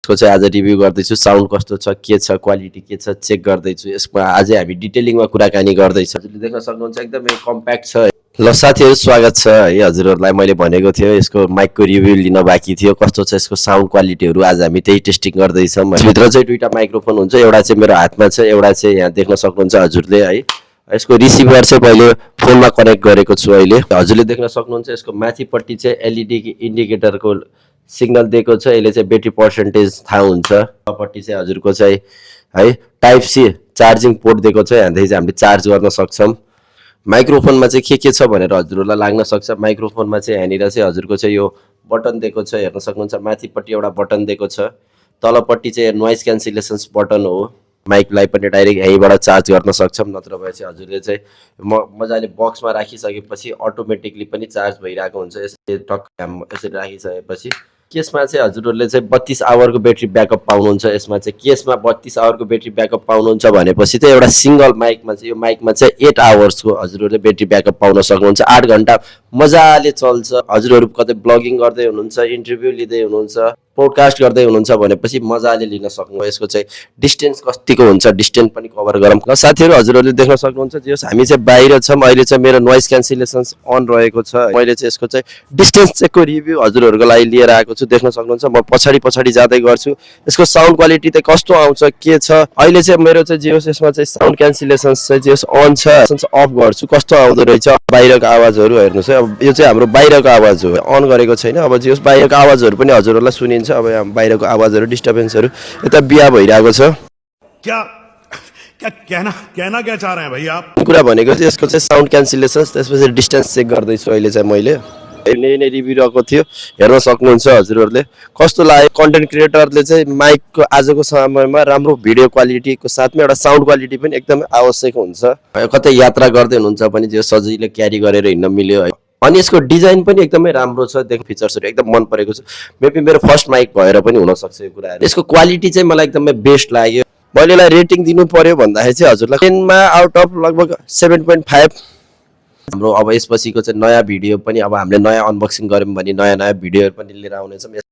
यसको चाहिँ आज रिभ्यू गर्दैछु साउन्ड कस्तो छ के छ क्वालिटी के छ चेक गर्दैछु यसमा अझै हामी डिटेलिङमा कुराकानी गर्दैछौँ हजुरले देख्न सक्नुहुन्छ एकदमै कम्प्याक्ट छ ल साथीहरु स्वागत छ है हजुरहरुलाई मैले भनेको थियो यसको माइकको रिभ्यू लिन बाँकी थियो कस्तो छ यसको साउन्ड क्वालिटीहरु आज हामी त्यही टेस्टिङ गर्दैछौँ भित्र चाहिँ दुईटा माइक्रोफोन हुन्छ एउटा चाहिँ मेरो हातमा छ एउटा चाहिँ यहाँ देख्न सक्नुहुन्छ हजुरले है यसको रिसिभर चाहिँ मैले फोनमा कनेक्ट गरेको छु अहिले हजुरले देख्न सक्नुहुन्छ यसको माथिपट्टि चाहिँ एलईडी इन्डिकेटरको सिग्नल दिएको छ यसले चाहिँ ब्याट्री पर्सेन्टेज थाहा हुन्छ तलपट्टि चाहिँ हजुरको चाहिँ है टाइप सी चार्जिङ पोर्ट दिएको छ यहाँदेखि चाहिँ हामीले चार्ज गर्न सक्छौं माइक्रोफोनमा चाहिँ के छ भनेर हजुरहरुलाई लाग्न सक्छ माइक्रोफोनमा चाहिँ यहाँनिर चाहिँ हजुरको चाहिँ यो बटन दिएको छ हेर्न सक्नुहुन्छ माथिपट्टि एउटा बटन दिएको छ तलपट्टि चाहिँ नोइज क्यान्सलेसन्स बटन हो माइकलाई पनि डाइरेक्ट यहीँबाट चार्ज गर्न सक्छौं नत्र भए चाहिँ हजुरले चाहिँ मजाले बक्समा राखिसकेपछि अटोमेटिकली पनि चार्ज भइरहेको हुन्छ यसले टक यसरी राखिसकेपछि केसमा चाहिँ हजुरहरुले चाहिँ 32 आवरको ब्याट्री ब्याकअप पाउनुहुन्छ यसमा चाहिँ केसमा 32 आवरको ब्याट्री ब्याकअप पाउनुहुन्छ भनेपछि चाहिँ एउटा सिंगल माइकमा चाहिँ यो माइकमा चाहिँ 8 आवर्सको हजुरहरुले ब्याट्री ब्याकअप पाउन सक्नुहुन्छ 8 घण्टा मजाले चल्छ हजुरहरु कतै ब्लगिङ गर्दै हुनुहुन्छ इन्टरभ्यु लिँदै हुनुहुन्छ पोडकास्ट गर्दै हुनुहुन्छ भनेपछि मजाले लिन सक्नु यसको चाहिँ डिस्टेन्स कतिको हुन्छ डिस्टेन्स पनि कभर गरौँ ल साथीहरु हजुरहरुले देख्न सक्नुहुन्छ जस हामी चाहिँ बाहिर छौं अहिले चाहिँ मेरो नोइज क्यान्सलेसन्स अन रहेको छ मैले चाहिँ यसको चाहिँ डिस्टेन्स चेकको रिभ्यू हजुरहरुको लागि लिएर आएको छु देख्न सक्नुहुन्छ म पछाडी जाँदै गर्छु यसको साउन्ड क्वालिटी चाहिँ कस्तो आउँछ के छ अहिले चाहिँ मेरो चाहिँ जियोस यसमा चाहिँ साउन्ड क्यान्सलेसन्स चाहिँ जियोस अन छ अफ गर्छु कस्तो आउँदो रहेछ बाहिरको आवाजहरु हेर्नुस् है अब यो चाहिँ हाम्रो बाहिरको आवाज हो अन गरेको छैन अब जियोस बाहिरको आवाजहरु पनि हजुरहरुलाई सुनिन्छ अब यहाँ बाहिरको आवाजहरु डिस्टर्बेन्सहरु यता बिया भइरहेको छ क्या क्या कहना क्या चाह रहे हैं भाई आप कुरा भनेको चाहिँ यसको चाहिँ साउन्ड क्यान्सलेसन्स त्यसपछि डिस्टेन्स चेक गर्दै छु अहिले चाहिँ मैले नै रिभ्यू रहेको थियो हेर्न सक्नुहुन्छ हजुरहरुले कस्तो लाग्यो कन्टेन्ट क्रिएटरले चाहिँ माइकको आजको समयमा राम्रो भिडियो क्वालिटीको साथमा एउटा साउन्ड क्वालिटी पनि एकदमै आवश्यक हुन्छ कतै यात्रा गर्दै हुनुहुन्छ भने जो सजिलो क्यारी गरेर हिँड्न मिल्यो है अनि यसको डिजाइन पनि एकदमै राम्रो छ देख फिचर्सहरु एकदम मन परेको छ मेबी मेरो फर्स्ट माइक भएर पनि हुन सक्छ यो कुराहरु यसको क्वालिटी चाहिँ मलाई एकदमै बेस्ट लाग्यो मैले यसलाई रेटिङ दिनु पर्यो भन्दाखेरि चाहिँ हजुरलाई 10 मा आउट अफ लगभग 7.5 हाम्रो अब यसपछिको चाहिँ नयाँ भिडियो पनि अब हामीले नयाँ अनबक्सिङ गर्यौं भने नयाँ भिडियोहरु पनि लिएर आउने छौं